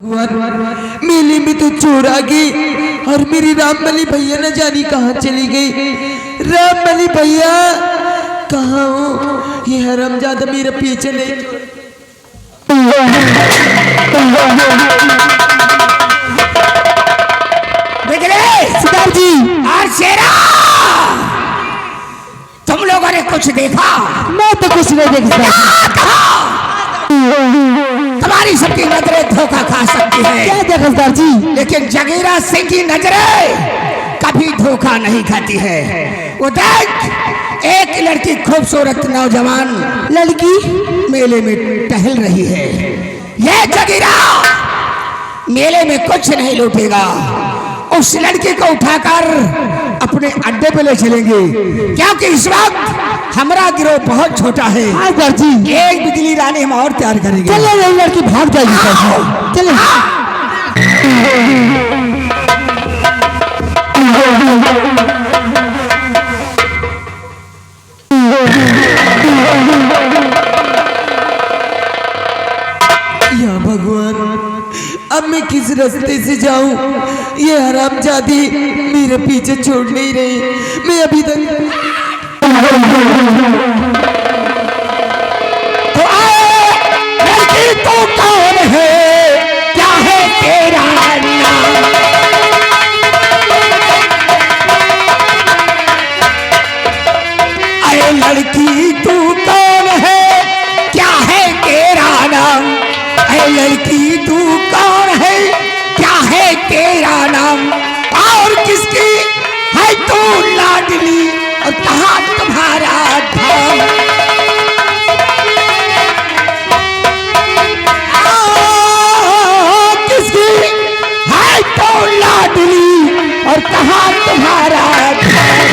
मेले में तो चोर आ गई और मेरी राममली भैया न जानी कहाँ चली गई। राममली भैया कहाँ हो? ये हरामजादा मेरा पीछे नहीं। सिद्धार्थ जी और शेरा, तुम लोगों ने कुछ देखा? मैं तो कुछ नहीं देख सकता। तुम्हारी सबकी नजरें धोखा खा सकती है। क्या देखा सिद्धार्थ जी? लेकिन जगीरा सिंह की नजरें कभी धोखा नहीं खाती है। वो देख, एक लड़की खूबसूरत नौजवान लड़की मेले में टहल रही है। यह जगीरा मेले में कुछ नहीं लूटेगा। उस लड़की को उठाकर अपने अड्डे पे ले चलेंगे, क्योंकि इस वक्त हमारा गिरोह बहुत छोटा है। जी एक बिजली रानी हम और तैयार करेंगे। चलो ये लड़की भाग जाएगी। चलो या भगवान, अब मैं किस रास्ते से जाऊं? ये हरामजादी मेरे पीछे छोड़ नहीं रही। मैं अभी तक तो लड़की तो कौन है? क्या है तेरा नाम? अरे लड़की तू कौन है? क्या है तेरा नाम? अरे लड़की तू कौन है? क्या है तेरा नाम? और किसकी है तू लाडली? और कहाँ तुम्हारा धाम? किसकी है तो लाडली? और कहाँ तुम्हारा धाम?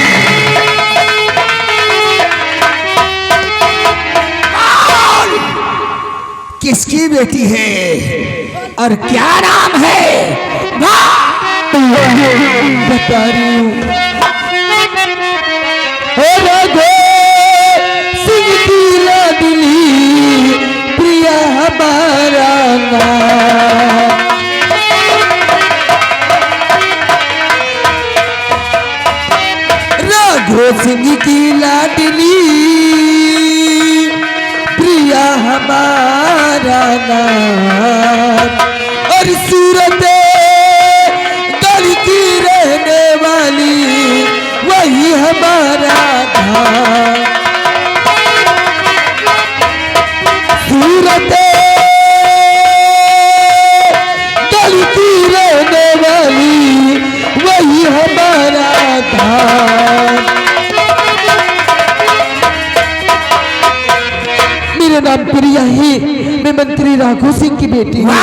किसकी बेटी है और क्या नाम है? बता रही हूँ। सिंह की लाडली प्रिया हमारा नाम। राघो सिंह की लाडली प्रिया हमारा नाम। और सूरत गली की रहने वाली वही हमारा धाम। सूरत गली की रहने वाली वही हमारा धाम। मेरा नाम प्रिया है। मैं मंत्री राघो सिंह की बेटी हूँ।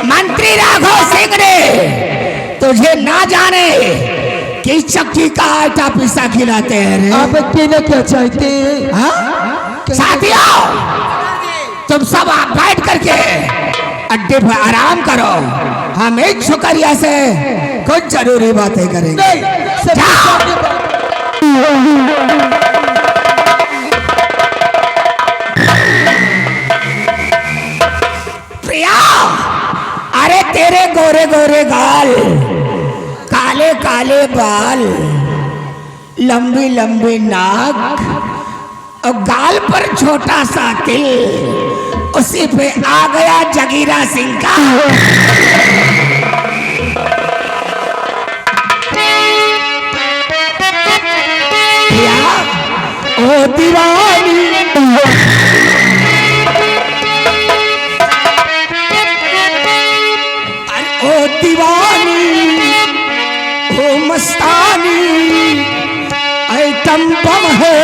मंत्री राघव सिंह ने तुझे ना जाने कि चक्की का आटा पिसा खिलाते हैं रे। आप अकेला क्या चाहते हैं? हाँ? साथियों, तुम सब आप बैठ करके अड्डे पर आराम करो। हम एक शुक्रिया से कुछ जरूरी बातें करेंगे। प्रिया, अरे तेरे गोरे गोरे गाल, काले काले बाल, लंबी लंबी नाक और गाल पर छोटा सा तिल, उसी पे आ गया जगीरा सिंह का। प्रिया, ओ दीवानी, ओ दीवानी, ओ मस्तानी, आइटम बम है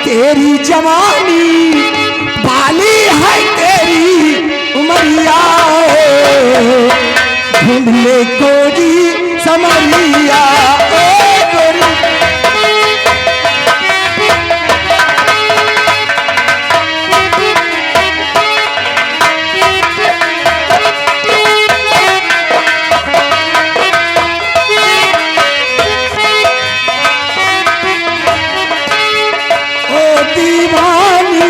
तेरी जवानी, बाली है तेरी उमरिया, ढूंढ ले कोई समरिया। ओ दीवानी,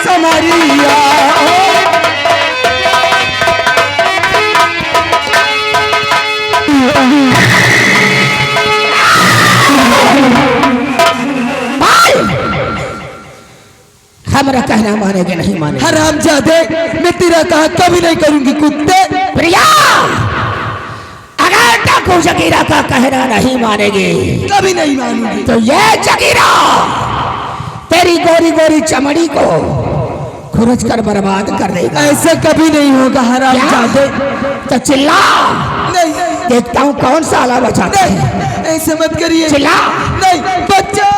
समरिया। हमारा कहना मानेगे नहीं मानेगे? हरामजादे, मैं तेरा कहा कभी नहीं करूंगी कुत्ते। प्रिया, अगर डाकू जगीरा का कहना नहीं मानेगी कभी नहीं मानूंगी। तो ये जगीरा तेरी गोरी गोरी चमड़ी को खुरच कर बर्बाद कर देगा। ऐसा कभी नहीं होगा हरामजादे। तो चिल्ला, नहीं देखता हूँ कौन सा आला बचाता है। नहीं, ऐसे मत करिए। चिल्ला। नहीं बच्चा।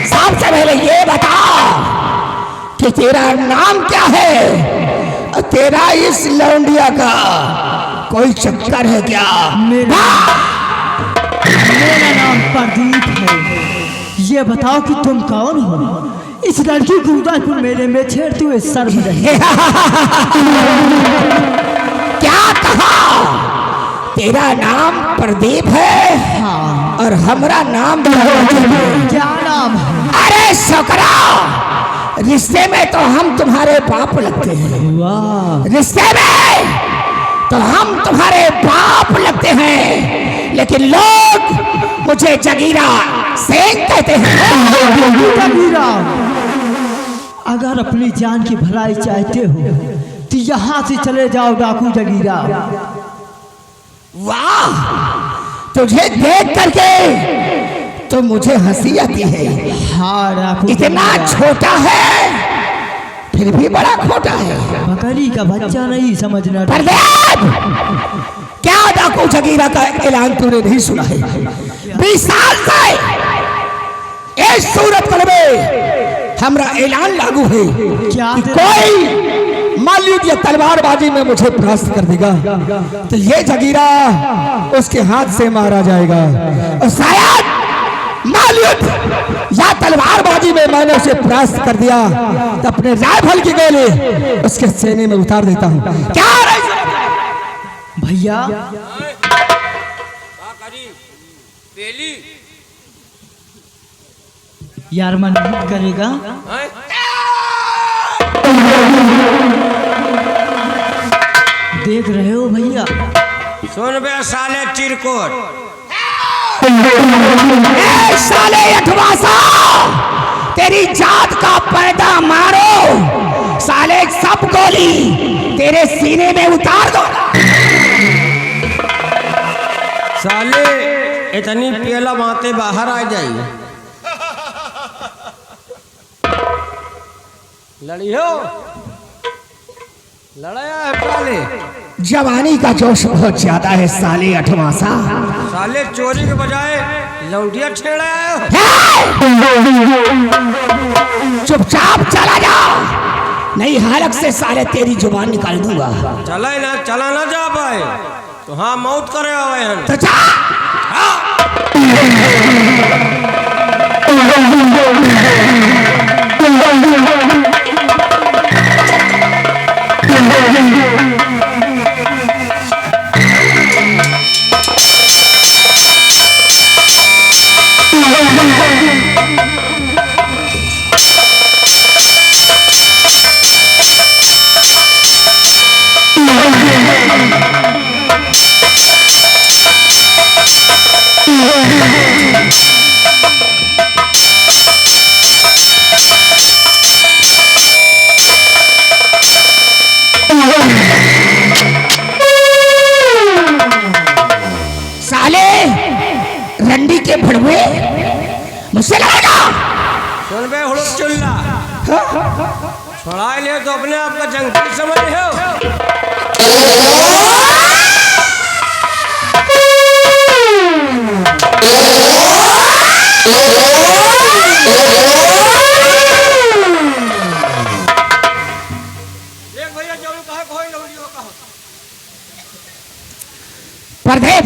सबसे पहले ये बता कि तेरा नाम क्या है? तेरा इस लौंडिया का कोई चक्कर है क्या? मेरा नाम प्रदीप है। ये बताओ कि तुम कौन हो? इस लड़की को उदयपुर मेले में छेड़ते हुए शर्म रही। क्या कहा? तेरा नाम प्रदीप है? हाँ। और हमारा नाम क्या नाम है? अरे छोकरा, रिश्ते में तो हम तुम्हारे बाप लगते हैं। वाह। रिश्ते में तो हम तुम्हारे बाप लगते हैं, लेकिन लोग मुझे जगीरा सेन कहते हैं। जगीरा, अगर अपनी जान की भलाई चाहते हो तो यहाँ से चले जाओ डाकू जगीरा। वाह, तुझे देख करके तो मुझे हंसी आती है। हाँ डाकू इतना जगीरा। छोटा है फिर भी बड़ा खोटा है। बकरी का बच्चा नहीं समझना। प्रदीप, क्या डाकू जगीरा का ऐलान तूने नहीं सुना है? 20 साल से इस सूरतगढ़ में हमारा ऐलान लागू है क्या? कि कोई मालूम ये तलवारबाजी में मुझे परास्त कर देगा तो ये जगीरा उसके हाथ से मारा जाएगा। और शायद मालूम या तलवारबाजी में मैंने उसे परास्त कर दिया तो अपने राइफल की गोली उसके सीने में उतार देता हूँ। क्या भैया यार मन करेगा? देख रहे हो भैया? सुन बे साले चिरकोट, साले अठवासा, तेरी जात का पर्दा मारो, साले सब गोली तेरे सीने में उतार दो। साले इतनी पेला बातें बाहर आ जाई। लड़ियो, लड़ाया है साले। जवानी का जोश बहुत ज्यादा है साले अठवासा। साले चोरी के बजाय लौंडिया छेड़ा है। चुपचाप चला जा, नहीं हालत से साले तेरी जुबान निकाल दूंगा। चला ना जा पाए तो हाँ मौत करे आवे हैं। तो जा। साले रंडी के भड़वे मुझसे लड़ेगा। सुन बे हुड़क चुल्ला, छोड़ा ले तो अपने आप का जंगली समझ हो। देख भैया जो कहा कोई लौड़ियो कहा। प्रदीप,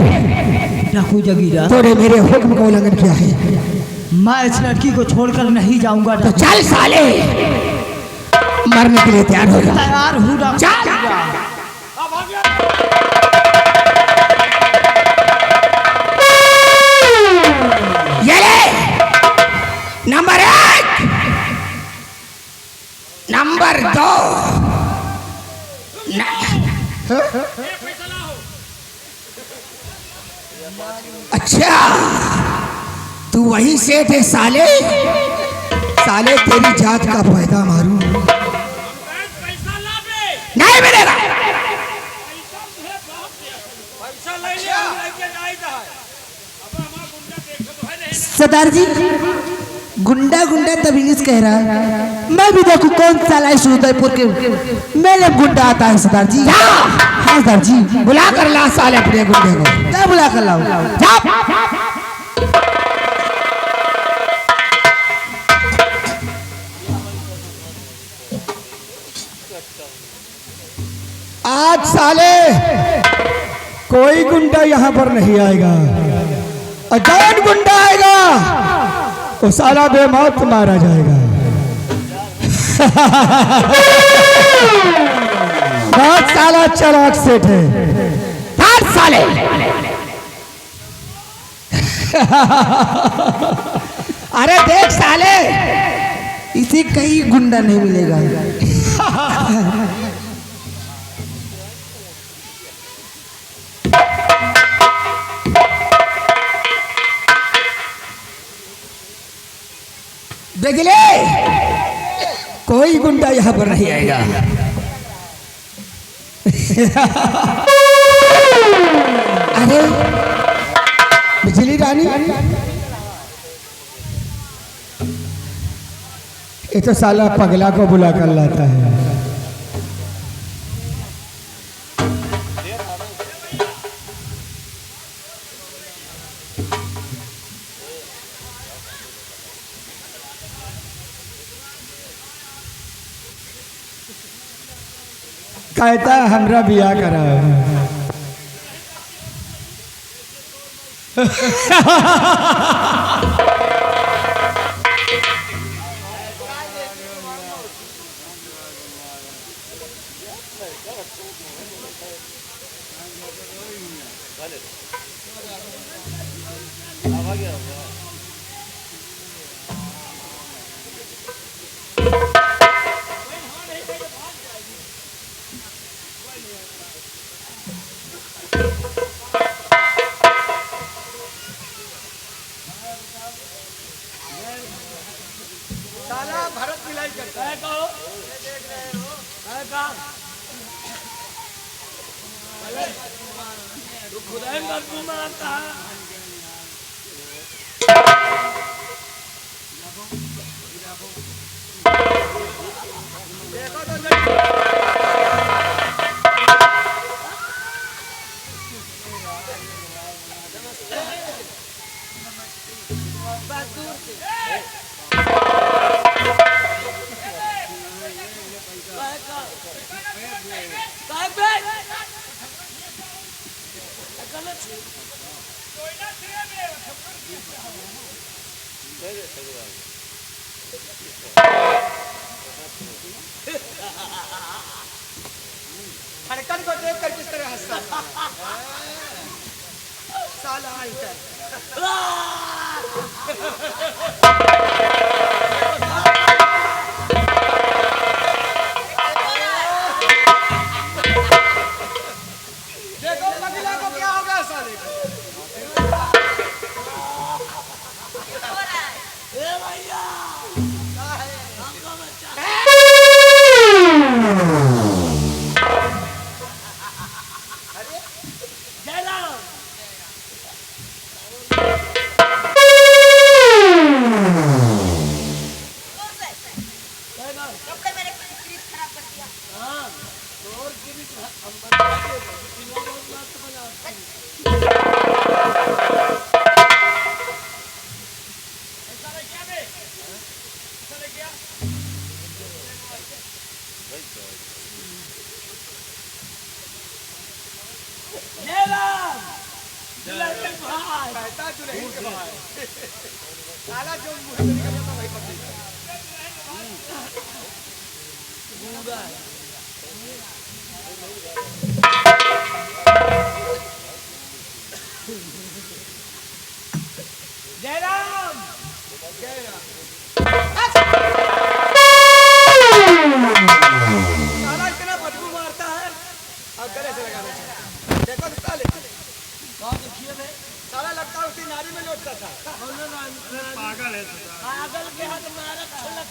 डाकू जगीरा, तूने मेरे हुक्म का उल्लंघन किया है, मैं इस लड़की को छोड़कर नहीं जाऊंगा। तो चल साले, मरने के लिए तैयार हो जा। तैयार हूँ डाकू चल। जगीरा। अब आ गया। ये ले, नंबर 1, नंबर 2, अच्छा तू वही सेठ है साले, साले तेरी जात का फायदा मारू। पैसा ला बे, नहीं मिलेगा। पैसा ले ले, हम लेके जाई था। अब हमारा गुंडा देखो तो है नहीं। सरदार जी, गुंडा गुंडा तब इंग्लिश कह रहा है। मैं भी देखूं कौन साला इस उदयपुर के मेरे गुंडा आता है सरदार जी। हाँ सरदार जी, बुला कर ला साले अपने गुंडे को। क्या बुला कर लाऊं? आज साले कोई गुंडा यहाँ पर नहीं आएगा, और जौन गुंडा आएगा वो साला बेमौत मारा जाएगा। बहुत साला चालाक सेठ है। हर साले अरे देख साले, इसे कहीं गुंडा नहीं मिलेगा। देख ले, कोई गुंडा यहाँ पर नहीं आएगा। अरे बिजली रानी, ये तो साला पगला को बुला कर लाता है। कहता है हमरा बिया करा। साला भरत मिलाई करता है कहो, है का तू खुदा ही मजबूर मारता है। देखो तो धड़कन को देख कर किस तरह हंसता साला साला इतना बदबू मारता है और गले से लगाना चाहिए। देखो तो साले साला लगता है उसी नारी में लौटता था। पागल है पागल के हाथ मारा छलक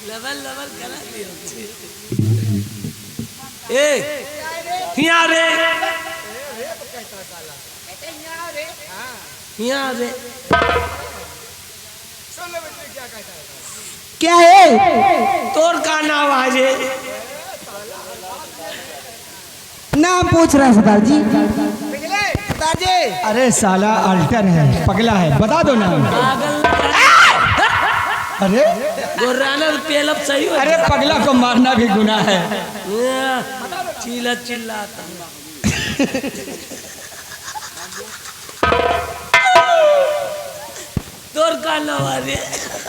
लेवल लेवल करा दिया ए हिया रे हिया रे सुन ले बेटे क्या कहता है। क्या है? तोर का नाम आजे नाम पूछ रहा है सरदार जी। पिघले सरदार जी। अरे साला अल्टर है, पगला है, बता दो ना। अरे गोरानर पेलब सही हो अरे पगला को मारना भी गुनाह है। चिल्ला चिल्लाता तोर का नाम आजे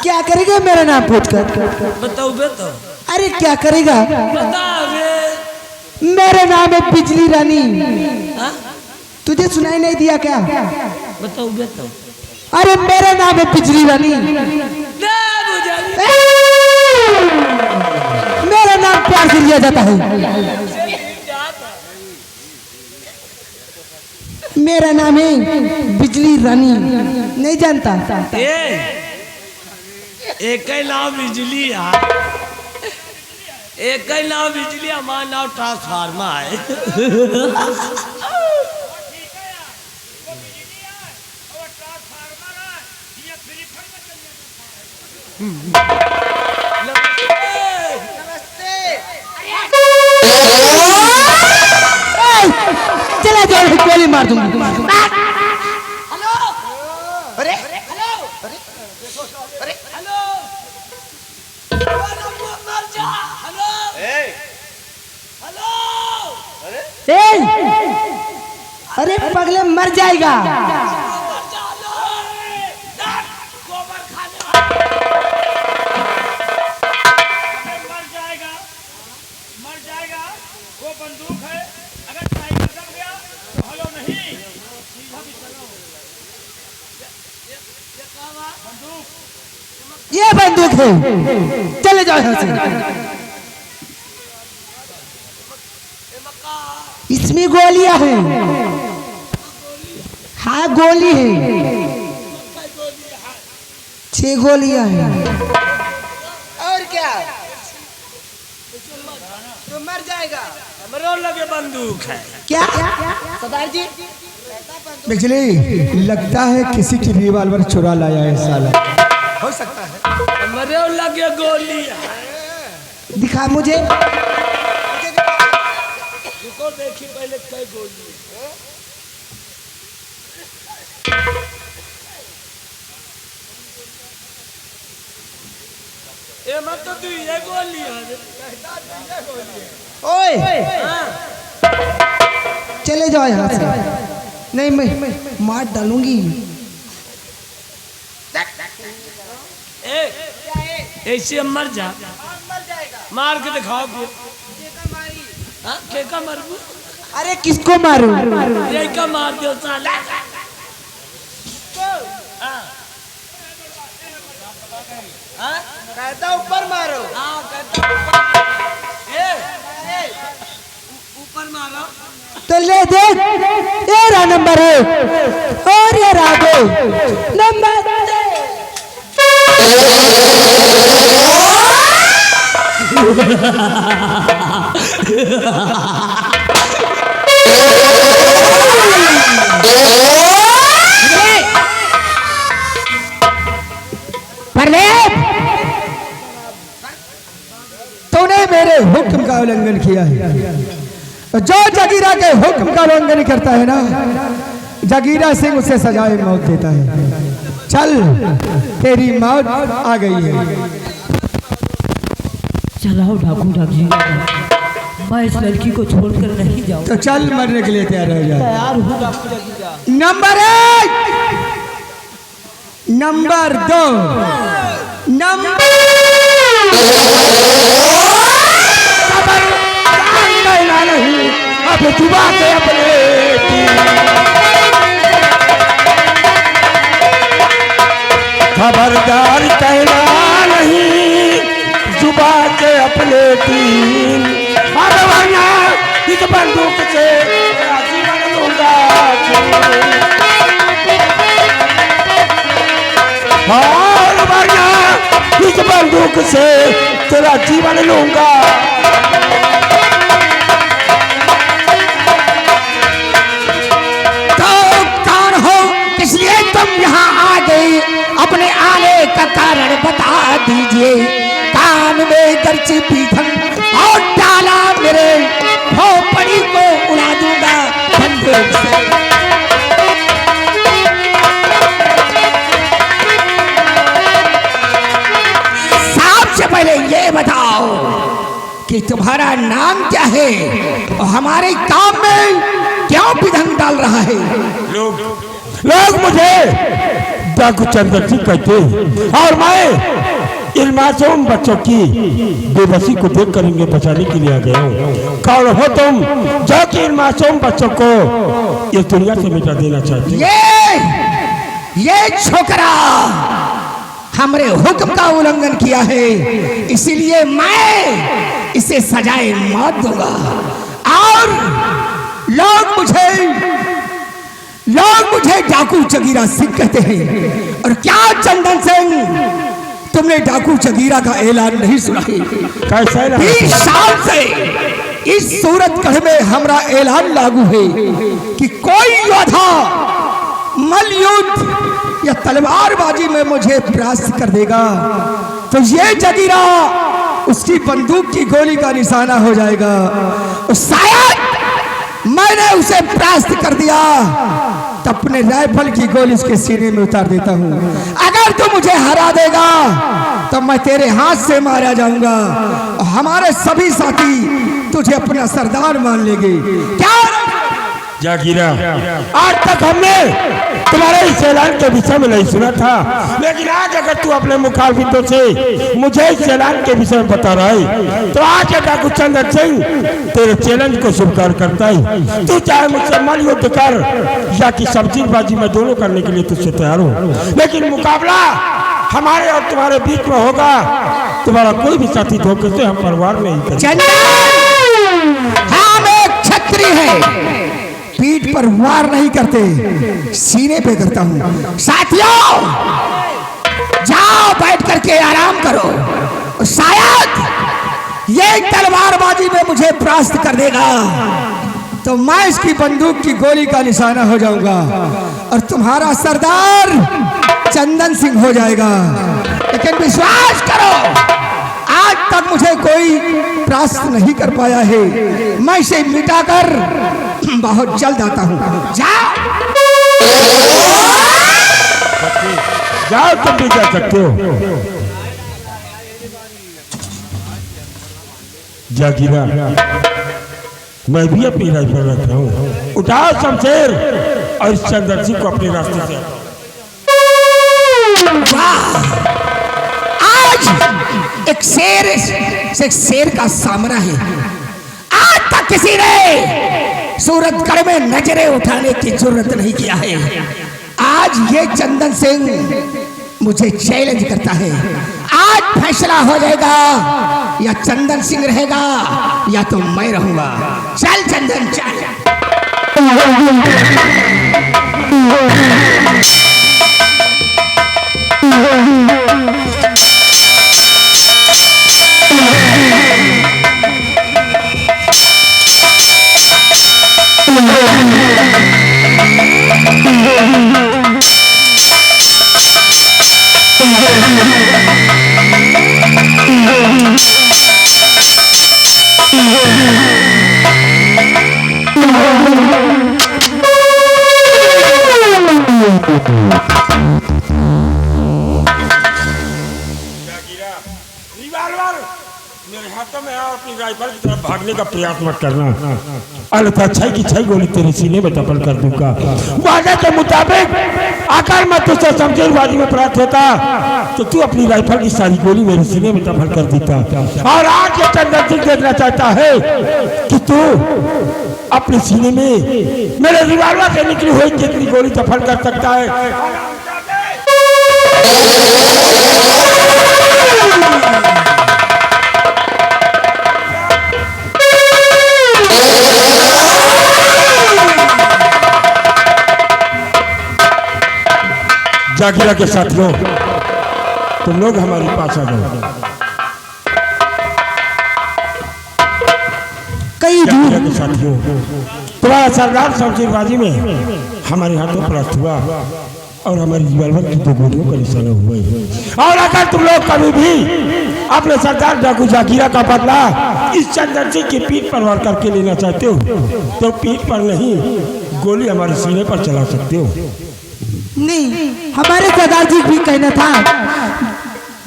क्या करेगा मेरा नाम पूछ कर? बताओ बेतो अरे क्या करेगा? बता रे मेरा नाम है बिजली रानी। हाँ? तुझे सुनाई नहीं दिया क्या? बताओ बेतो अरे मेरा नाम है बिजली रानी। ना बुझा मेरा नाम प्यार से लिया जाता है। मेरा नाम है बिजली रानी, नहीं जानता? एक नाम बिजली है, एक नाम बिजली, हमारा नाम ट्रांसफार्मर है। चला जाओ, गोली मार दूंगी। अरे अरे पगले मर जाएगा। मर जाएगा। वो बंदूक है, अगर साइकिल दब गया तो हलो नहीं, सीधा भी चलो। ये बंदूक है, चले जाओ यहाँ से। इसमें गोलियां हैं। हाँ गोली है, 6 गोलियां हैं। और क्या तो मर जाएगा। हमरो लगे बंदूक है। क्या? सरदार जी बिजली लगता है किसी की रिवॉल्वर चुरा लाया है साला। हो सकता है। हमरो लगे गोली है। दिखा मुझे। रुको देखी पहले कई गोली है। ये मत तो तू ये गोली है। ओए चले जाओ यहाँ से, नहीं मैं मार डालूंगी। ऐसे मर जा, मार के दिखाओ फिर। हाँ केका मरबू? अरे किसको मारूं? ये का मार दो साला। हाँ कहता ऊपर मारो। हाँ कहता ऊपर मारो। तो ले देख, ये रहा नंबर 1 और ये रहा 2 नंबर। जलेब, तूने मेरे हुक्म का उल्लंघन किया है। जो जगीरा के हुक्म का उल्लंघन करता है ना, जगीरा सिंह उसे सजाए मौत देता है। चल, तेरी मौत आ गई है। चलाओ डाकू जगीरा, मैं इस लड़की को छोड़कर नहीं जाऊँ। तो चल, मरने के लिए तैयार हो जा। तैयार हूँ डाकू जगीरा। नंबर 1, नंबर 2, नंबर नहीं, अब जुबा के अपने खबरदार कहना नहीं, जुबा के अपने तीन, अब वरना इस बंदूक से जीवन लूंगा। और वरना इस बंदूक से तेरा जीवन लूंगा। तो कौन हो, इसलिए तुम यहाँ आ गई, अपने आने का कारण बता दीजिए। कान में गर्ची पीथन और डाला मेरे खोपड़ी को उड़ा दूंगा बंदूक से। सबसे पहले ये बताओ कि तुम्हारा नाम क्या है और हमारे काम में क्यों विघन डाल रहा है? लोग मुझे डाकू चंदन सिंह कहते हैं और मैं इन मासूम बच्चों की बेबसी को देख कर इन्हें बचाने के लिए आ गया हूँ। कौन हो तुम जो कि इन मासूम बच्चों को इस दुनिया से मिटा देना चाहते हो? ये छोकरा हमरे हुक्म का उल्लंघन किया है, इसीलिए मैं इसे सजाए मौत दूंगा। और लोग मुझे डाकू जगीरा सिंह कहते हैं। और क्या चंदन सिंह, तुमने डाकू जगीरा का ऐलान नहीं सुना है? कैसा है? 20 साल से इस सूरतगढ़ में हमारा ऐलान लागू है कि कोई योद्धा मल युद्ध या तलवारबाजी में मुझे परास्त कर देगा तो ये जगीरा उसकी बंदूक की गोली का निशाना हो जाएगा। और शायद मैंने उसे परास्त कर दिया तो अपने राइफल की गोली उसके सीने में उतार देता हूँ। अगर तू मुझे हरा देगा तो मैं तेरे हाथ से मारा जाऊंगा और हमारे सभी साथी तुझे अपना सरदार मान लेंगे। क्या जागीरा, आज तक हमने तुम्हारे इस ऐलान के विषय में नहीं सुना था, लेकिन आज अगर तू अपने मुखारबिंदों से मुझे इस ऐलान के विषय में बता रहा है तो आज डाकू चंदन सिंह तेरे चैलेंज को स्वीकार करता है। तू चाहे मुझसे मल युद्ध कर या कि सब्जीबाजी में दोनों करने के लिए तुझसे तैयार हो, लेकिन मुकाबला हमारे और तुम्हारे बीच में होगा। तुम्हारा कोई भी साथी धोखे से हम परिवार में ही चंदन, हम एक क्षत्रिय है, पीठ पर वार नहीं करते, सीने पे करता हूँ। साथियों, जाओ बैठ करके आराम करो। शायद ये तलवारबाजी में मुझे परास्त कर देगा तो मैं इसकी बंदूक की गोली का निशाना हो जाऊंगा और तुम्हारा सरदार चंदन सिंह हो जाएगा। लेकिन विश्वास करो, आज तक मुझे कोई परास्त नहीं कर पाया है। मैं इसे मिटाकर बहुत जल्द आता हूँ। जाओ, तुम भी जा सकते हो। जागीरा, मैं भी अपनी राइफल रख रहा हूँ। उठाओ शमशेर और इस चंदन सिंह को अपने रास्ते से। आज एक शेर से शेर का सामना है। आज तक किसी ने सूरतगढ़ में नजरें उठाने की जरूरत नहीं किया है। आज ये चंदन सिंह मुझे चैलेंज करता है। आज फैसला हो जाएगा, या चंदन सिंह रहेगा या तो मैं रहूंगा। चल चंदन, चल। रिवॉल्वर मेरे हाथों में है और अपनी राइफल की तरफ भागने का प्रयास मत करना, अन्यथा 6 की 6 गोली तेरे सीने में दफन कर दूंगा। वादे के मुताबिक अगर मैं तुझसे शमशीरबाजी में प्राप्त होता तो तू अपनी राइफल की सारी गोली मेरे सीने में दफन कर देता। और आज ये चंदन सिंह देखना चाहता है कि तू अपने सीने में मेरे रिवॉल्वर से निकली हुई कितनी गोली दफन कर सकता है। जागीरा के साथियों, तुम लोग हमारे पास आ गए। कई जागीरा के साथियों, तुम्हारा सरदार शमशीरबाजी में हमारे हाथों परास्त हुआ और हमारी रिवॉल्वर की 2 गोलियों का निशाना हुआ। और अगर तुम लोग कभी भी अपने सरदार डाकू जागीरा का बदला इस चंदन सिंह की पीठ पर वार करके लेना चाहते हो तो पीठ पर नहीं, गोली हमारे सीने पर चला सकते हो। नहीं, हमारे सरदार जी भी कहना था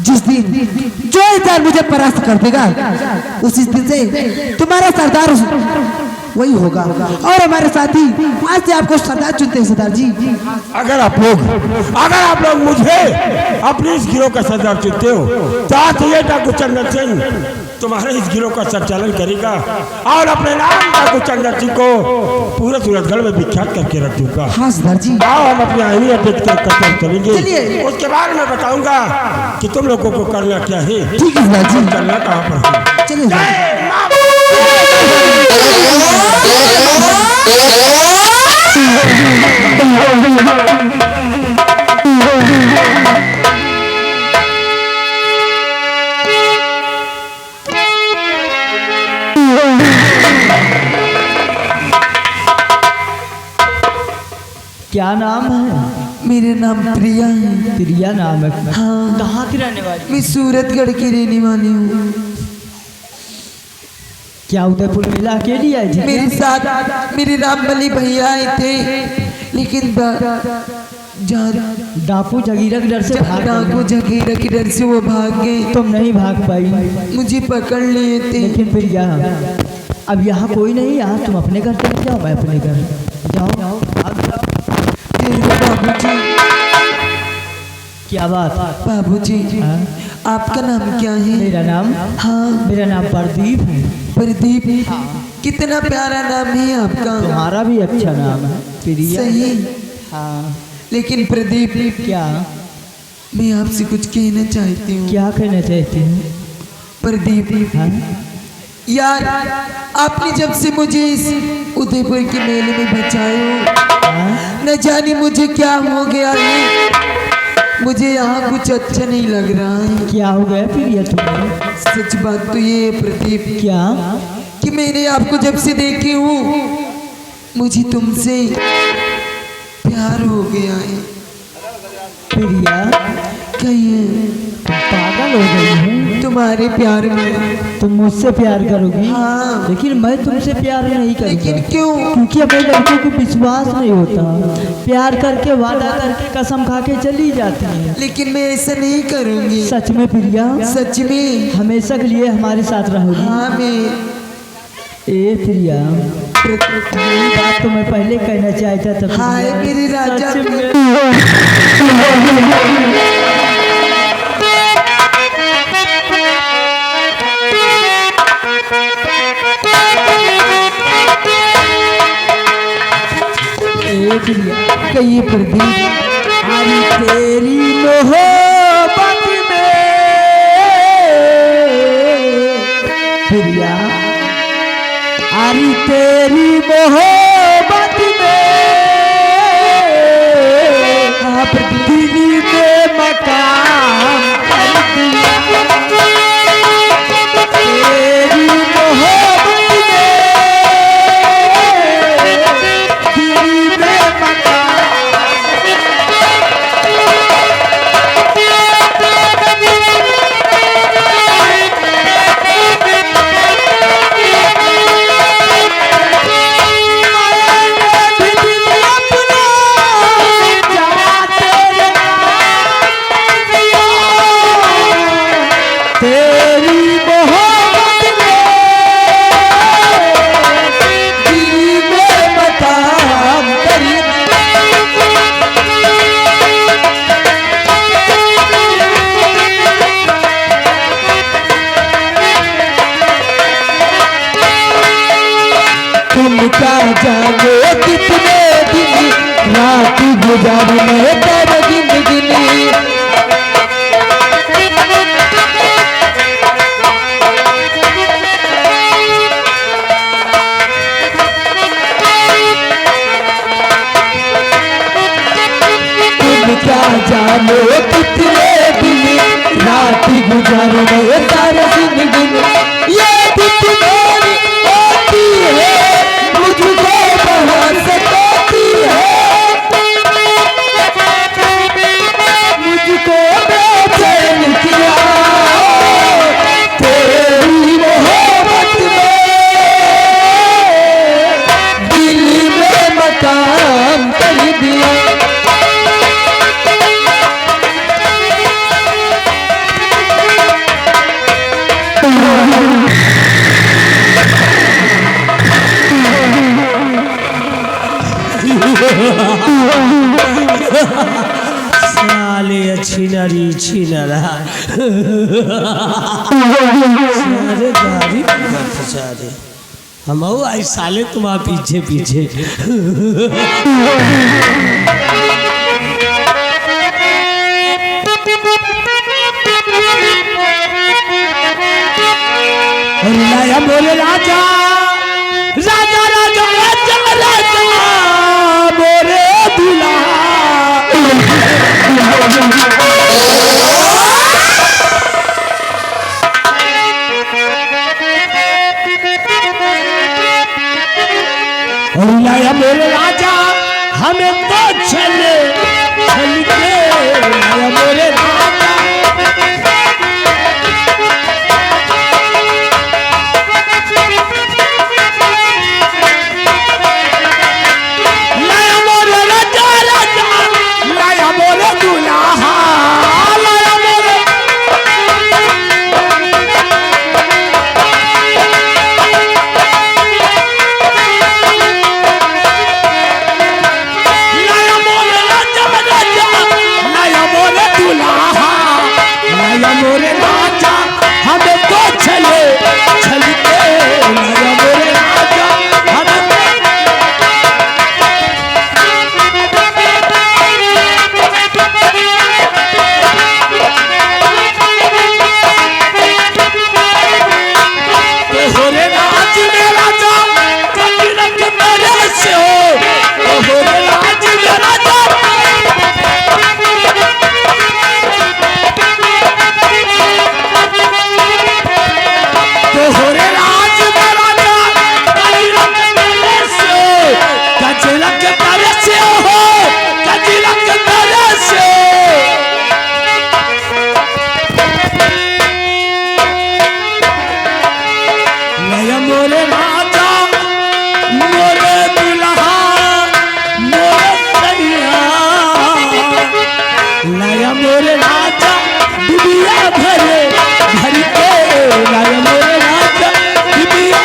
जिस दिन जो इंसान मुझे परास्त कर देगा उसी दिन से तुम्हारा सरदार वही होगा। और हमारे साथी आज से आपको सरदार चुनते हैं सरदार जी। अगर आप लोग मुझे अपने इस गिरोह का सरदार चुनते हो तो आज ये डाकू चंदन सिंह तुम्हारे इस गिरोह का संचालन करेगा और अपने नाम डाकू चंदन सिंह को पूरे सूरतगढ़ में विख्यात करके रख दूंगा। हाँ सरदार जी, आओ हम अपनी आईनी अपडेट करते चलेंगे। उसके बाद मैं बताऊंगा कि तुम लोगों को करना क्या है। ठीक है सरदार जी, करना कहाँ पर है। चलिए क्या नाम है? मेरा नाम प्रिया है। प्रिया नाम है। हाँ। कहाँ की रहने वाली? मैं सूरतगढ़ की रहने वाली हूँ। क्या उदयपुर मेला अकेली आई थी? मेरे साथ मेरे रामबली भैया आए थे, लेकिन डाकू जगीरा के डर से भाग डाकू गए। जगीरा के डर से वो भाग गए। तुम नहीं भाग पाई, मुझे पकड़ लिए थे। लेकिन प्रिया अब यहाँ कोई नहीं, यहाँ तुम अपने घर चले जाओ, मैं अपने घर जाओ जाओ भाग जाओ। बाबूजी, क्या बात? बाबूजी, हाँ? आपका नाम क्या है? मेरा नाम? हाँ, मेरा नाम प्रदीप है। प्रदीप। कितना प्यारा नाम है आपका। तुम्हारा भी अच्छा नाम है प्रिया। सही। हाँ, लेकिन प्रदीप, क्या? मैं आपसे कुछ कहना चाहती हूँ। क्या कहना चाहती हूँ? प्रदीप, हाँ? यार आपने जब से मुझे इस उदयपुर के मेले में बचाया, हाँ? न जाने मुझे क्या हो गया है। मुझे यहाँ कुछ अच्छा नहीं लग रहा है। क्या हो गया प्रिया तुम्हें? सच बात तो ये है प्रदीप, क्या? कि मैंने आपको जब से देखी हूँ मुझे तुमसे प्यार हो गया है। प्रिया कहिए, पागल हो गई है? तुम्हारे प्यार में। तुम मुझसे प्यार करोगी? हाँ। लेकिन मैं तुमसे प्यार नहीं करूँगा। लेकिन क्यों? क्योंकि अपने लड़कों को विश्वास नहीं होता, प्यार करके वादा करके कसम खा के चली जाती है। लेकिन मैं ऐसा नहीं करूँगी। सच में प्रिया? सच में। हमेशा के लिए हमारे साथ रहोगी? हाँ मैं। ए प्रिया, यही बात तो मैं पहले कहना चाहता था प्रिया। हाय मेरे राजा। सच में। कहिए प्रदीप, अरे तेरी मोहब्बत में प्रिया, अरे तेरी मोहब्बत में आप दिल में मकान कर दिया। तेरी मोहब्बत में दिल में मकान मोहब्बत में दिन रात गुजारो मैं सारे दिन ये भी तुम्हारी होती है मुझको बहुत सताती है मुझको बेचैन किया तेरी मोहब्बत में दिल में मकाम कर दिया साले अच्छी नारी छीनरा सारे गाड़ी फंसा दे हम आई साले तुम्हारा पीछे पीछे लाया बोले राजा राजा राजा राजा राजा मोरे दूल्हा लाया मेरे राजा हमें तो चले चल के लाया मेरे राजा लाया मोरे राजा राजा लाया मोरे दूल्हा लाया मोरे लाया मोरे राजा राजा लाया मोरे दूल्हा लाया मोरे राजा हमें तो चले चल के लाया मोरे राजा हमें होरे राज में राजा कभी रख मेरे से हो होरे राज में राजा तो होरे राज में राजा कभी रख मेरे से कभी रख मेरे से हो कभी रख मेरे से नया मोरे राजा मोरे दुल्हा मोरे सैया नया मोरे राजा दुनिया भरे भर के नया मोरे राजा दुनिया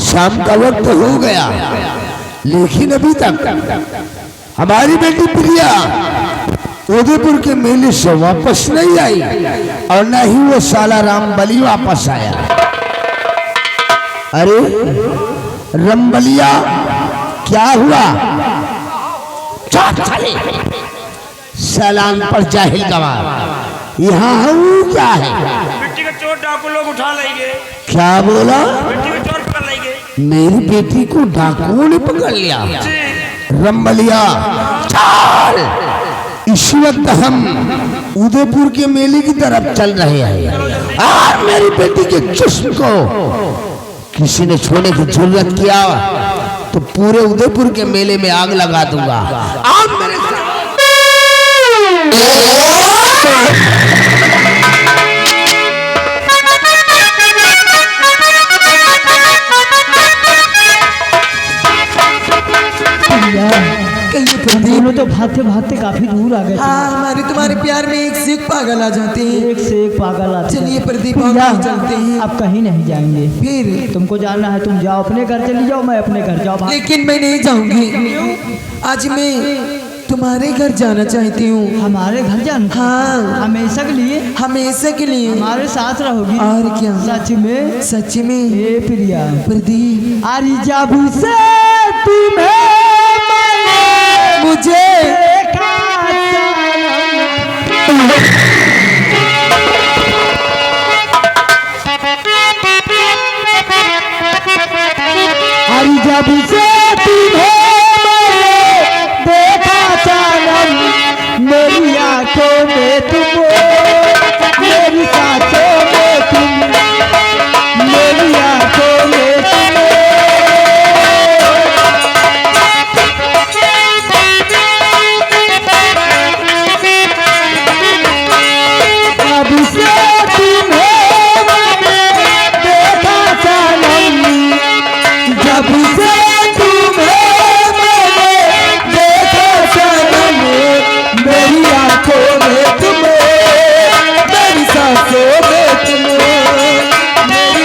शाम का वक्त हो गया लेकिन अभी तक हमारी बेटी प्रिया उदयपुर के मेले से वापस नहीं आई और न ही वो साला रामबली वापस आया। अरे रामबलिया क्या हुआ? सलाम पर जाहिल गवार यहाँ हूँ क्या है? मिट्टी का चोर डाकू लोग उठा लेंगे। क्या बोला? मिट्टी का चोर पकड़ लेंगे। मेरी बेटी को डाकुओं ने पकड़ लिया। रामबलिया चल, इस वक्त हम उदयपुर के मेले की तरफ चल रहे हैं और मेरी बेटी के जिस्म को किसी ने छूने की जरूरत किया तो पूरे उदयपुर के मेले में आग लगा दूंगा। आप मेरे दोनों तो भागते भागते काफी दूर आ गए। हाँ, हमारे तुम्हारे प्यार में एक से एक पागल आ जाते हैं। एक से एक पागल आते हैं। चलिए प्रदीप, प्रिया, हम चलते हैं। अब कहीं नहीं जाएंगे। फिर तुमको जाना है तुम जाओ, अपने घर चली जाओ, मैं अपने घर जाओ। लेकिन मैं नहीं जाऊंगी। आज मैं तुम्हारे घर जाना चाहती हूँ। हमारे घर जाना? हाँ, हमेशा के लिए? हमेशा के लिए हमारे साथ रहोगी? और क्या? सच में? सच में। ए प्रिया प्रदीप, अरे जब से तुम्हें मुझे देखा अरे जब से तुम्हें देखा सनम, मेरी आंखों में तुम हो, मेरी सांसों में तुम, मेरी आंखों में तुम हो। जब से तुम्हें देखा सनम, जब से तुम्हें मैंने देखा सनम, मेरी आंखों में तुम हो, मेरी सांसों में तुम हो, मेरी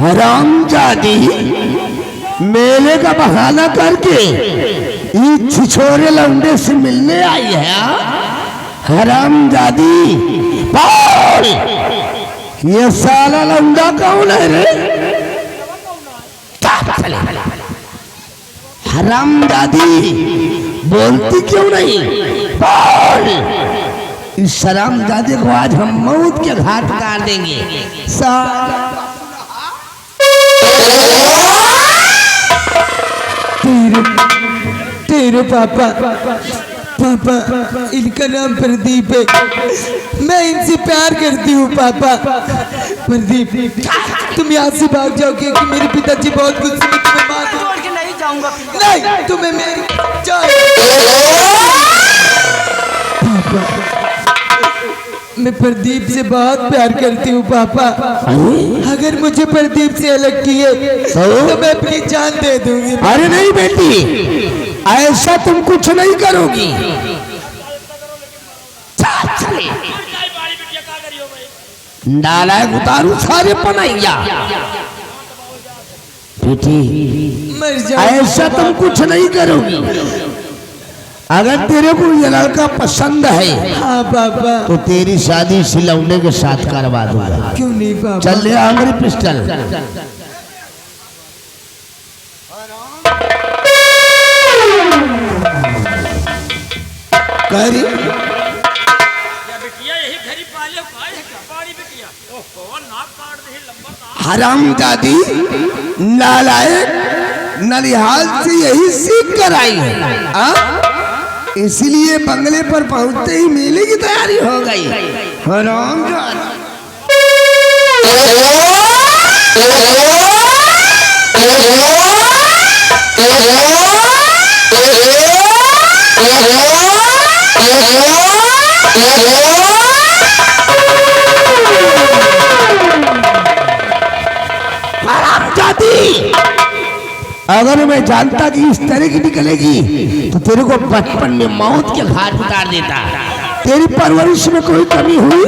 हरामजादी, मेले का बहाना करके ये छिछोरे लौंडे से मिलने आई है। हरामजादी, बोल ये साला लौंडा कौन है रे? हरामजादी, बोलती क्यों नहीं? बोल। इस हरामजादी को आज हम मौत के घाट उतार देंगे। साला तेरे पापा, इनका नाम प्रदीप है। मैं इनसे प्यार करती हूँ पापा। प्रदीप, तुम यहाँ से भाग जाओ क्योंकि मेरे पिताजी बहुत गुस्से में तुम्हें मार देंगे। नहीं जाऊंगा। नहीं, तुम्हें मेरी जान। पापा, मैं प्रदीप से बहुत प्यार करती हूँ पापा। अगर मुझे प्रदीप से अलग किए तो मैं अपनी जान दे दूंगी। अरे नहीं बेटी, ऐसा तुम कुछ नहीं करोगी। नालायक उतारू सारे पनाइया। बेटी, मर जाओ। ऐसा तुम कुछ नहीं करोगी। अगर तेरे को ये लड़का पसंद है, हाँ पापा। तो तेरी शादी इसी लौंडे के साथ करवा दूंगा। क्यों नहीं पापा? चल ले आ मेरी पिस्टल। कह रही बिटिया यही घरी पाले काय है क्या पाड़ी बिटिया? ओहो नाक काट दे लंबा नाक। हरामजादी, नालायक, नलिहाल से यही सीख कर आई है। हाँ? इसलिए बंगले पर पहुंचते ही मेले की तैयारी हो गई। हरामजादी, अगर मैं जानता कि इस तरह की निकलेगी तो तेरे को बचपन में मौत के घाट उतार देता। तेरी परवरिश में कोई कमी हुई?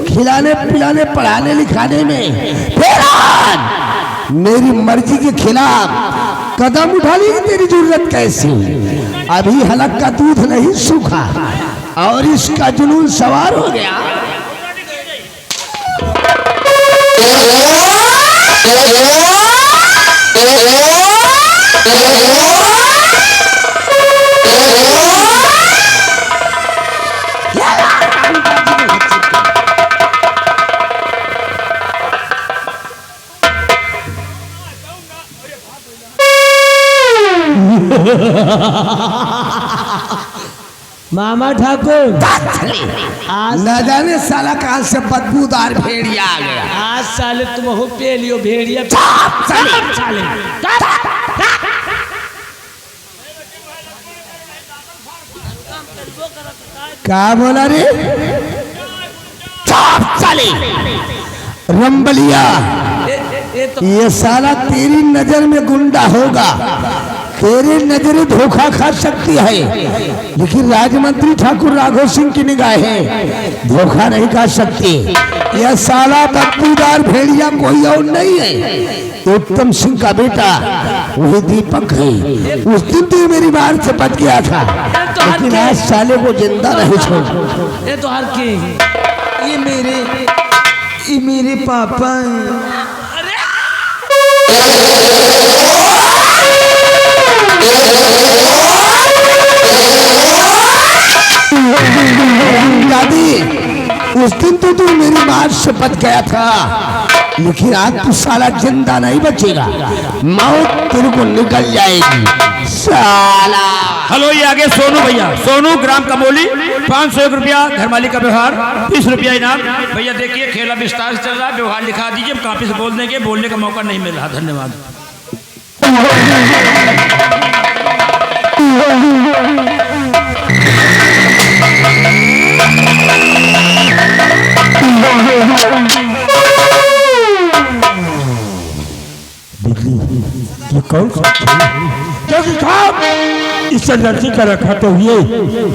खिलाने पिलाने पढ़ाने लिखाने में फिर मेरी मर्जी के खिलाफ कदम उठाने की तेरी जरूरत कैसी? अभी हलक का दूध नहीं सूखा और इसका जुनून सवार हो गया। मामा ठाकुर, न जाने साला कहां से बदबूदार भेड़िया आ गया। आज साले तुम हो पे लियो भेड़िया। साले क्या बोला रे? साले रंबलिया, ये साला तेरी नजर में गुंडा होगा, तेरी नजरें धोखा खा सकती है, लेकिन राजमंत्री ठाकुर राघव सिंह की निगाहें धोखा नहीं खा सकती। यह साला बदबूदार भेड़िया कोई और नहीं है, उत्तम सिंह का बेटा वही दीपक है। उस दिन तो मेरी बात से बच गया था, लेकिन आज साले को जिंदा नहीं छोड़। ये तो हर के ये मेरे पापा हैं। दादी, उस दिन तो तू मेरी मां से बच गया था, लेकिन आज तू साला जिंदा नहीं बचेगा, मौत तेरे को निकल जाएगी साला। हेलो, ये आगे सोनू भैया, सोनू ग्राम कमोली, 501 रुपया घर मालिक का व्यवहार, 30 रुपया इनाम। भैया देखिए खेला विस्तार से चल रहा है, व्यवहार लिखा दीजिए, काफी से बोल देंगे, बोलने का मौका नहीं मिल रहा। धन्यवाद। ये कौन सा क्योंकि साहब इस एनर्जी का रखा तो ये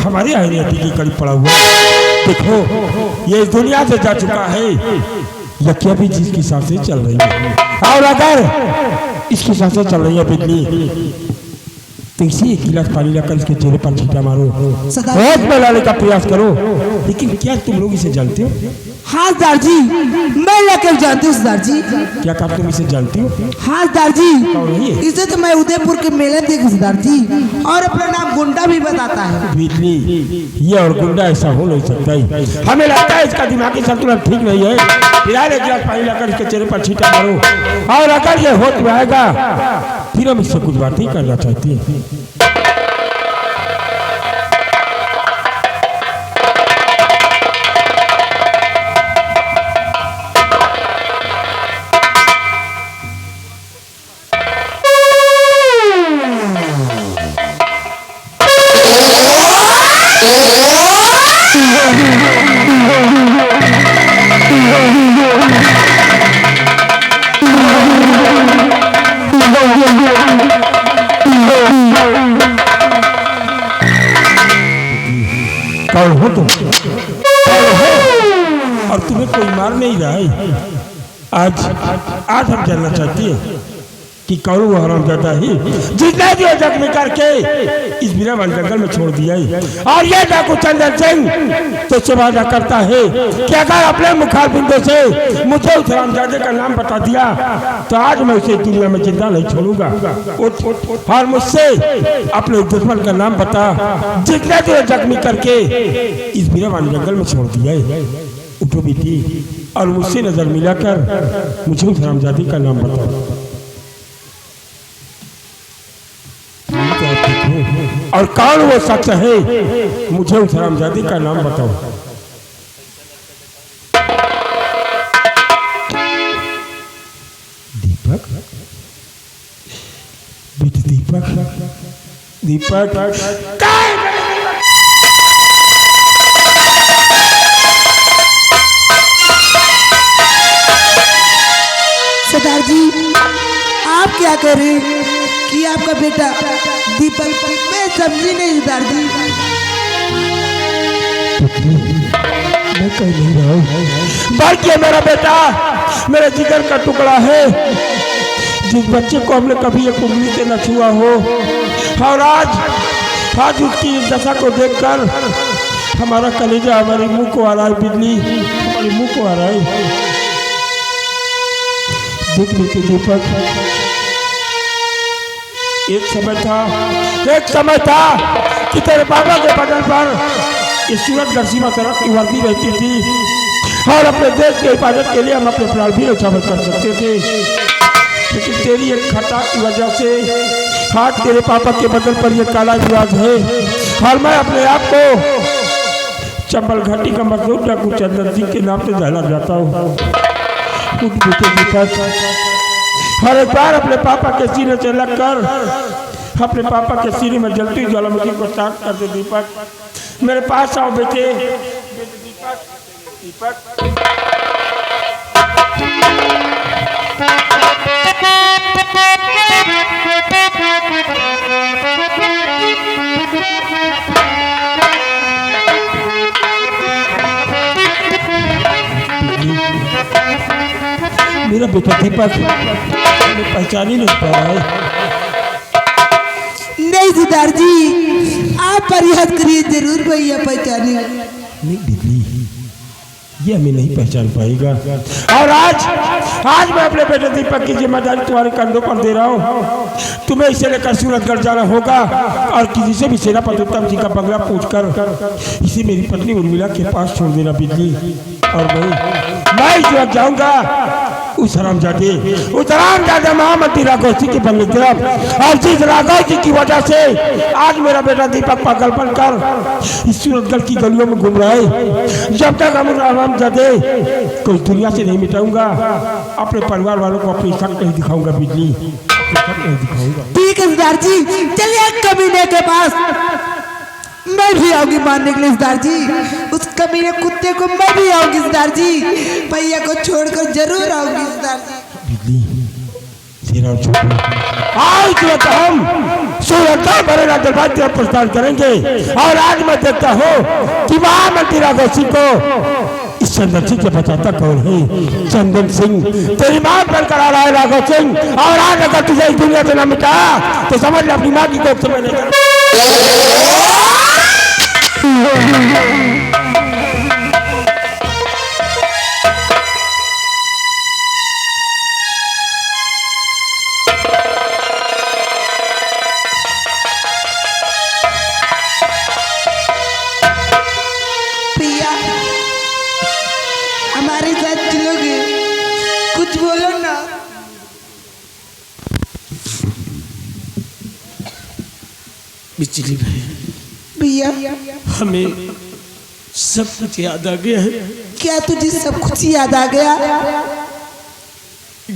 हमारी आईनियती की कड़ी पड़ा हुआ। देखो ये इस दुनिया से जा चुका है, यज्ञ भी जिसकी सांसें चल रही है, और अगर इसकी सांसें चल रही है बिजली, तो इसी एक गिलास पानी लेकर इसके चेहरे पर छींटा मारो, होश में लाने का प्रयास करो। लेकिन क्या तुम लोग इसे जानते हो? हाँ सरदार जी, मैं लेकर जानती हूँ सरदार जी। क्या काम तुम इसे जानती हो? हाँ सरदार जी, इसे तो मैं उदयपुर के मेले देखी सरदार जी, और अपना नाम गुंडा भी बताता है। बिजली ये और गुंडा ऐसा हो नहीं सकता ही। हमें लगता है इसका दिमागी संतुलन ठीक नहीं है। फिलहाल एक गिलास पानी लेकर इसके चेहरे पर छींटा मारो, और अगर ये होश में आएगा फिर हम इससे कुछ बात ही करना चाहते हैं। कौन हो तुम? और तुम्हें कोई मार नहीं रहा है। आज हम जानना चाहते हैं कि कौन वो हरामजादा है जिसने जो जख्मी करके इस बिना वन जंगल में छोड़ दिया है। और ये डाकू चंदन सिंह तो से वादा करता है कि अगर अपने मुखारबिंदों से मुझे उस हरामजादे का नाम बता दिया तो आज मैं उसे दुनिया में जिंदा नहीं छोड़ूंगा। और मुझसे अपने दुश्मन का नाम बता जिसने जो जख्मी करके इस बिना वन जंगल में छोड़ दिया है। उठो बेटी और मुझसे नजर मिलाकर मुझे उस हरामजादे का नाम बताओ। और कौन वो शख्स है, मुझे उस हरामजादे का नाम बताओ। दीपक, बेटे दीपक, दीपक सरदार जी, आप क्या कर रहे हैं कि आपका बेटा दीपक, मैं समझी नहीं सरदार जी। मैं कह नहीं रहा हूँ, बल्कि मेरा बेटा मेरे जिगर का टुकड़ा है, जिस बच्चे को हमने कभी एक उंगली से न छुआ हो, और आज उसकी दशा को देखकर हमारा कलेजा हमारे मुंह को आ रहा है। बिजली हमारे मुंह को आ रहा है। देख लेते दीपक, एक समय था कि तेरे बाबा के बदन पर इस सूरत नरसिम्हा तरफ की वर्दी रहती थी, और अपने देश की हिफाजत के लिए हम अपने प्राण भी न्यौछावर कर सकते थे। लेकिन तेरी एक खता की वजह से आज तेरे पापा के बदन पर यह काला रिवाज है, और मैं अपने आप को चंबल घाटी का मजदूर डाकू चंदन सिंह के नाम से जाना जाता हूँ। हर एक बार अपने पापा के सीने से लगकर अपने पापा के सीने में जलती ज्वालामुखी को शांत कर दे। दीपक मेरे पास आओ बेटे। दीपक दीपक मेरा बेटा दीपक पहचान ही नहीं पा रहा है। नहीं सिद्धार्थ जी, आप प्रयास करिए, जरूर भैया पहचाने। नहीं बिजली, ये हमें नहीं पहचान पाएगा। और आज मैं अपने बेटे दीपक की जिम्मेदारी तुम्हारे कंधों पर दे रहा हूँ। तुम्हें इसे लेकर सूरतगढ़ जाना होगा और किसी से भी सेनापति उत्तम सिंह का बंगला पूछकर इसे मेरी पत्नी उर्मिला के पास छोड़ देना बिजली। और मैं इस वक्त जाऊंगा उस हरामजादे महामंत्री राघव सिंह के बंगले तरफ, और जिस राघव सिंह की वजह से आज मेरा बेटा दीपक पागल बनकर इस सूरतगढ़ की गलियों में घूम रहा है, जब तक हम हरामजादे को इस दुनिया से नहीं मिटाऊंगा, अपने परिवार वालों को अपनी शक नहीं दिखाऊंगा बिजली, नहीं दिखाऊंगा। ठीक है सिद्धार्थ जी, चलिए कमीने के पास मैं भी आऊंगी मारने के लिए सिद्धार्थ जी। उस कमीने कुत्ते को मैं भी आऊंगी सिद्धार्थ जी, भैया को छोड़कर जरूर आऊंगी सिद्धार्थ जी। बिजली आज हम सूरतगढ़ बड़े दरबार की तरफ प्रस्थान करेंगे। और आज मैं देखता हूँ कि महामंत्री राघव सिंह को इस चंदन सिंह के बचाता कौन है। चंदन सिंह तेरी मां बनकर आ रहा है राघव सिंह, और आज अगर तुझे इस दुनिया से न मिटाया तो समझ ले अपनी मां की कोख से मैंने प्रिया, हमारे साथ चलोगे? कुछ बोलो ना। बिजली भाई, भैया हमें सब कुछ याद आ गया है। क्या तुझे सब कुछ याद आ गया?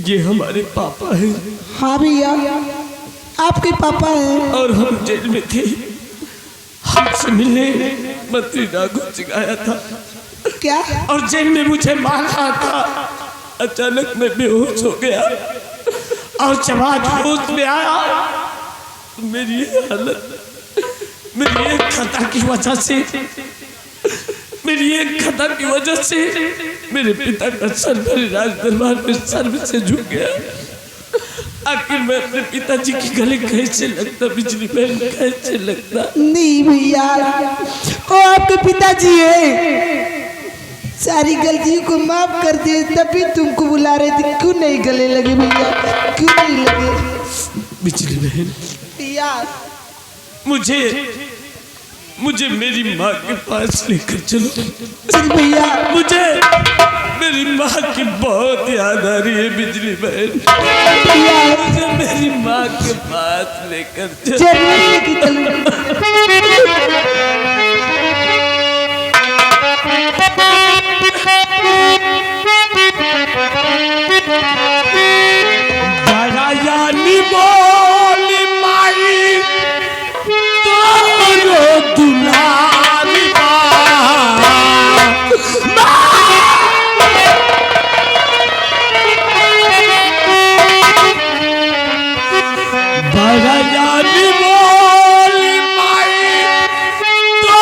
ये हमारे पापा हैं। हाँ भैया, आपके पापा हैं। और हम जेल में थे, हमसे मिलने मंत्री राघव सिंह आया था। क्या? और जेल में मुझे मार रहा था। अचानक मैं बेहोश हो गया, और जब आज होश में आया तो मेरी ये हालत, मेरी एक खता की वजह से, मेरी एक खता की वजह से मेरे पिता का सर मेरे राज दरबार में सर से झुक गया। आखिर मैं अपने पिताजी की गले कैसे लगता, बिजली बहन कैसे लगता? नहीं भैया, वो आपके पिताजी है, सारी गलतियों को माफ कर दे, तभी तुमको बुला रहे थे। क्यों नहीं गले लगे भैया, क्यों नहीं लगे? बिजली बहन, भैया मुझे मेरी माँ के पास लेकर चलो। भैया, मुझे मेरी माँ की बहुत याद आ रही है बिजली बहन। मुझे मेरी माँ के पास लेकर चलो। जरूर लेके चलूंगी। यानी बोली माई तो दुलारी बड़ा यानी बोली माई तो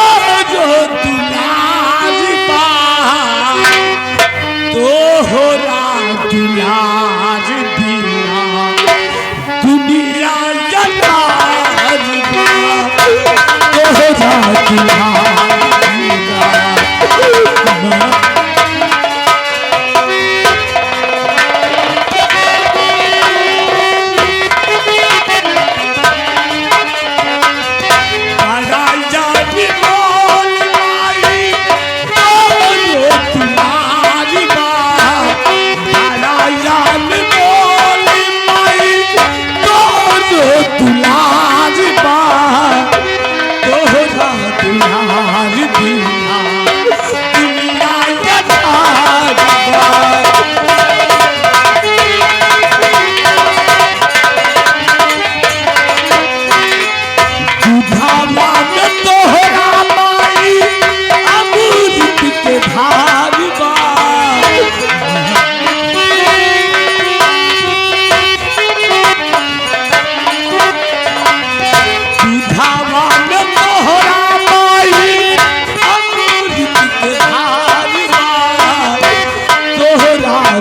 दुलारी तो हो रहा दुलार दिला दुनिया जलार तो हो रहा दुलार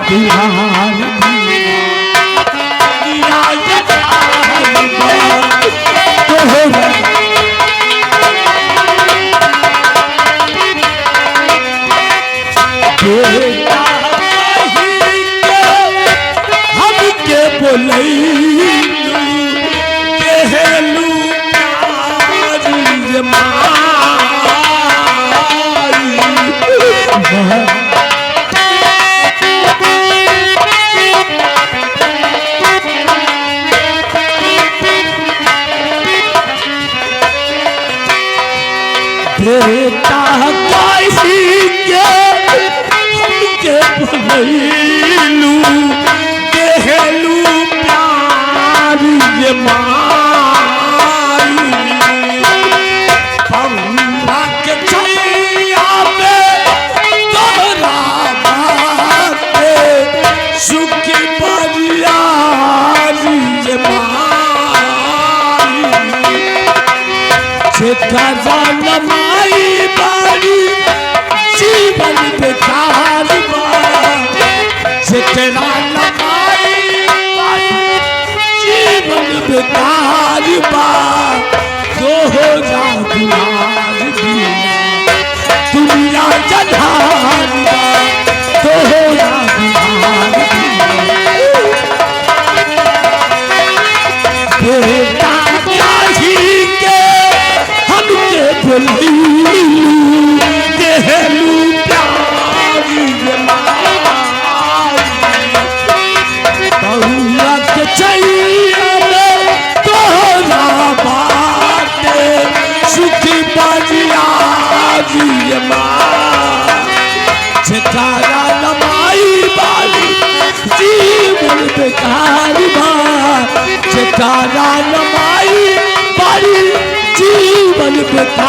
दुलार बेटा कैसी के हमके भलैलू देहलू प्यार ये मारी पौना के छैया में तोहरा बाटे सुखी बरियारी ये मारी जेका जान माई बारी जीवन बेकार बा जेकरा नमाई बारी जीवन बेकार बा तो हो जा दुआर बिना दुनिया जधार बा तो हो जा दुआर बिना बेटा चाही के हमके भुलैलू देहलू प्यारी ये मारी बहुआ के छैया में तोहरा बाटे सुखी बरियारी ये मारी जेकरा नमाई बारी जीवन बेकार बा जेकरा नमाई बारी जीवन बेकार